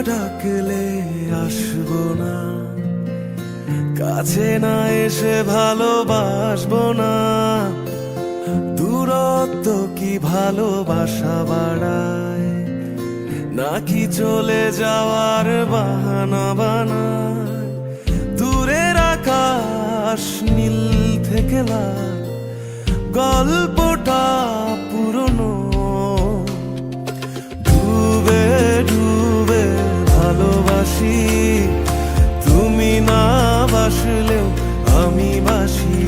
ডাকলে আসবো না, কাছে না এসে ভালোবাসবো না। দূরত্ব কি ভালোবাসা বাড়ায়, নাকি চলে যাওয়ার বাহানা বানায়? দূরের আকাশ নীল থেকে লাল, গল্পটা পুরনো। ডুবে ডুবে ভালোবাসি, তুমি না বাসলেও আমি বাসি।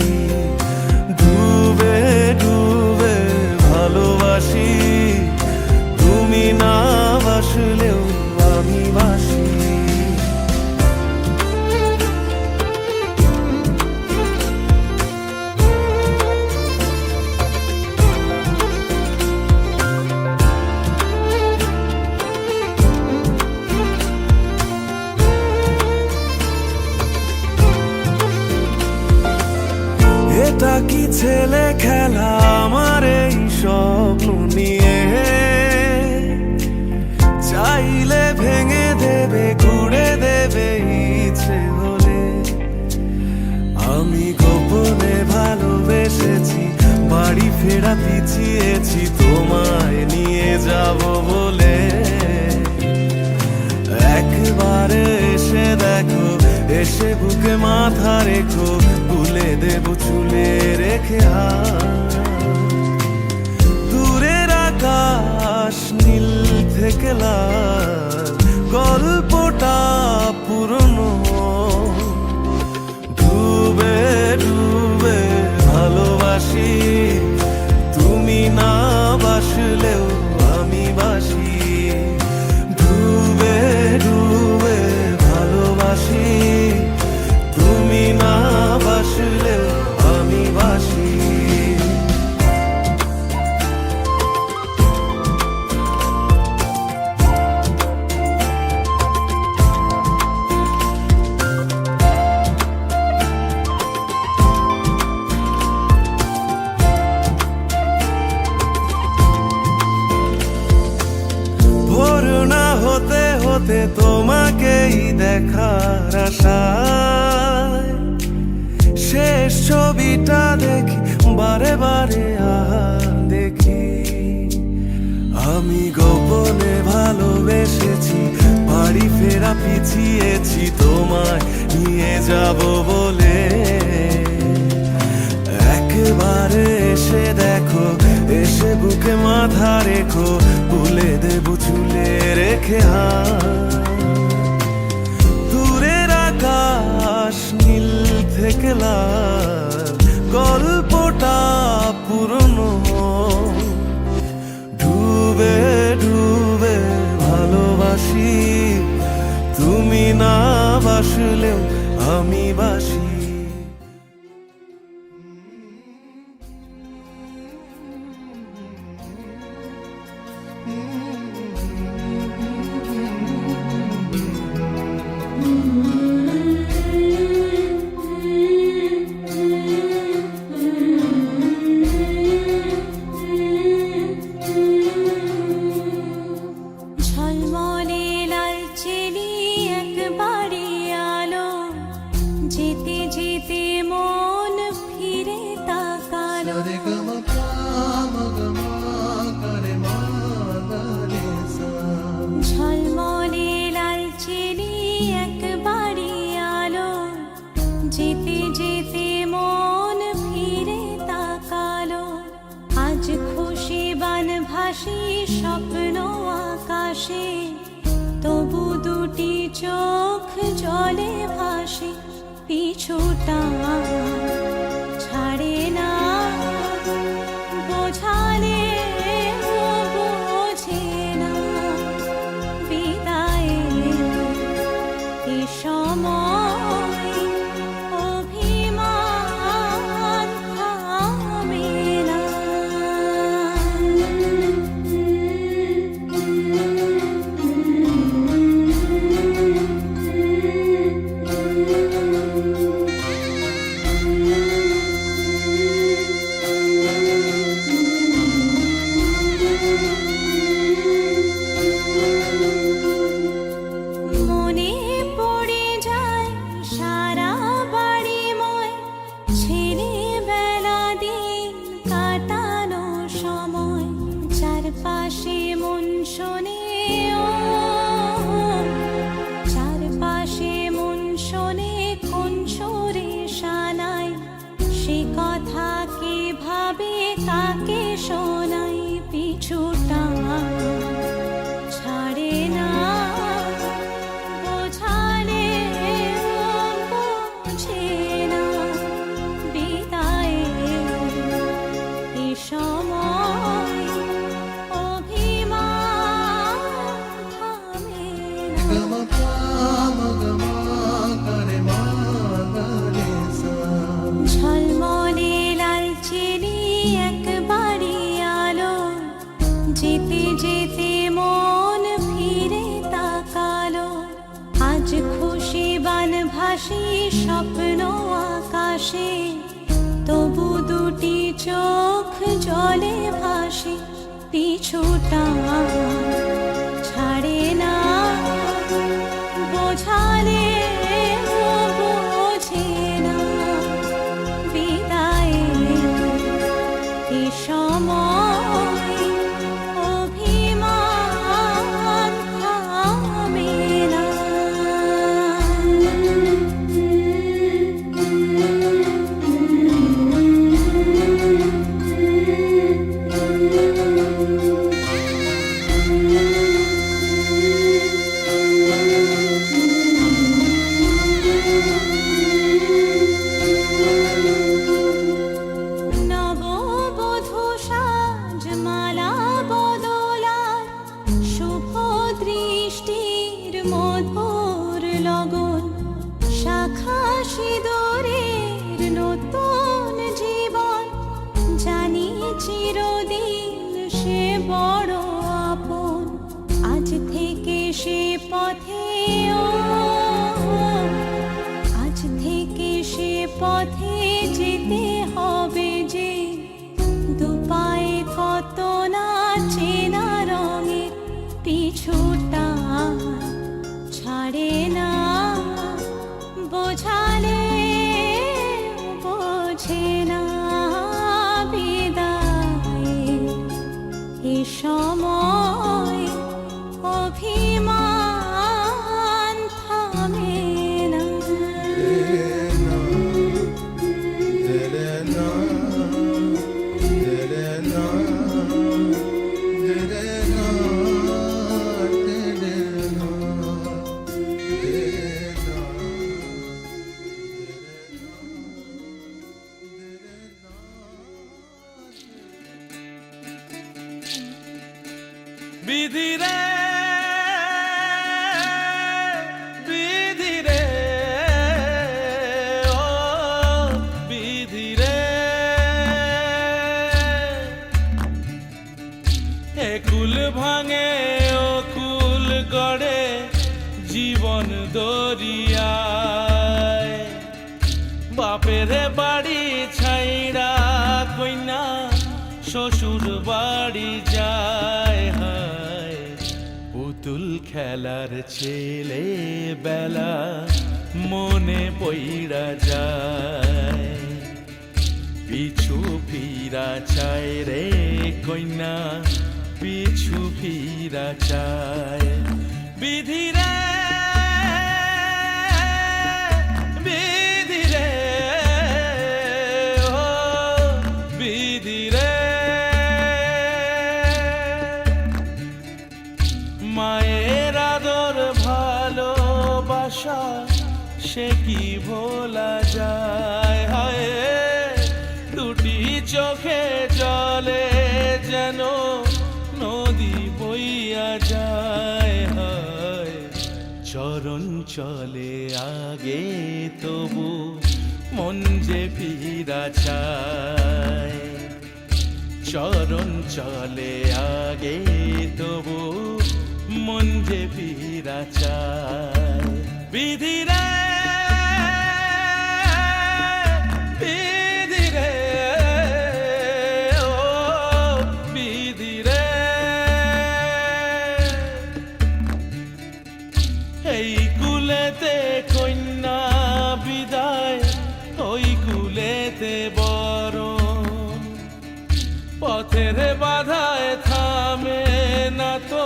ডুবে ডুবে ভালোবাসি, তুমি না বাসলেও আমি বাসি। এটা কি ছেলে খেলা আমার এই স্বপ্ন নিয়ে? চাইলে ভেঙে দেবে, ঘুরে দেবে ইচ্ছে হলে। আমি গোপনে ভালোবেসেছি, বাড়ি ফেরা পিছিয়েছি তোমায় নিয়ে যাব বলে। একবারে এসে দেখো, এসে বুকে মাথা রেখো, ভুলে দেব চুলে রেখে হাত। দূরের আকাশ নীল থেকে লাল, গল্পটা পুরনো। ডুবে ডুবে ভালোবাসি, তুমি না বাসলেও আমি বাসি। ডুবে ডুবে ভালোবাসি, তুমি না বাসলেও আমি বাসি। ভোর না হতে হতে তোমাকেই দেখার আশায়, শেষ ছবিটা দেখি বারে বারে দেখি। আমি গোপনে ভালোবেসেছি, বাড়ি ফেরা পিছিয়েছি তোমায় নিয়ে যাব বলে। একবারে এসে দেখো, এসে বুকে মাথা রেখো, ভুলে দেব চুলে রেখে হাত। দূরের আকাশ নীল থেকে লাল, গল্পটা পুরনো। ডুবে ডুবে ভালোবাসি, তুমি না বাসলেও আমি বাসি। ঝলমলে লালচেলি একবারে আলো, যেতে যেতে মন ফিরে তাকালো। ঝলমলে লালচেলি একবারে আলো, যেতে যেতে মন ফিরে তাকালো। আজ খুশি বানভাসি স্বপ্ন আকাশে, তবু দুটি চোখ জলে ভাসে। পিছুটা ছাড়ে না, বোঝালে বোঝে না। বিদায়ের এ সময় অভিমান থামে না। না বোঝালে বোঝে না বিদায়ের এ সময় অভিমান থামে না ঝলমলে লালচেনে একবারই আলো যেতে যেতে মন ফিরে তাকালো আজ খুশি বান ভাসি স্বপ্ন আকাশে তবু দুটি চোখ জলে ভাসে পিছুটা ছাড়ে না বোঝালে বোঝে না বিদায়ের এ সময় অভিমান থামে না নববধূ সাজমালা বদলার শুভ দৃষ্টির মধুর লগন শাখা সিঁদুরের নতুন জীবন জানি চিরদিন সে বড় আপন আজ থেকে সে পথে আজ থেকে সে পথে যেতে হবে যে দুপায়ে কত না চেনা রঙের পিছুটা ছাড়ে না বোঝালে বোঝে না বিদায়ের এ সময় অভিমান থামে না বিধি রে বিধি রে ও বিধি রে এ কুল ভাঙে ও কুল গড়ে জীবন দরিয়ায় বাপের বাড়ি ছাইড়া কইনা শ্বশুর বাড়ি যায় হায় পুতুল খেলার ছেলে বেলা মনে পইড়া যায় পিছু ফিরা চায় রে কইনা পিছু ফিরা চায় বিধি রে বিধি রে ও বিধি রে মায়ের আদর ভালোবাসা সে কি ভোলা যায় হায় দুটি চোখে জলে যেন নদী বইয়া যায় হায় চরণ চলে আগে তবু মন যে ফিরা চায় চরণ চলে আগে তবু মন যে ফিরা চায় বিধি রে বিধি রে ও বিধি রে এই কুলেতে কন্যা বিদায় ওই কুলেতে বরণ পথের বাধায় থামে না তো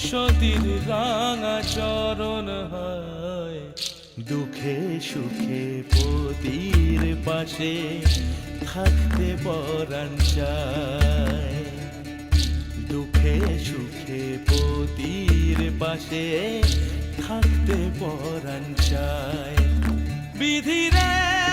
সতীর রাঙা চরণ হয় দুঃখে সুখে পতির পাশে থাকতে পরাণ চায় দুঃখে সুখে পতির পাশে থাকতে পরাণ চায় বিধিরে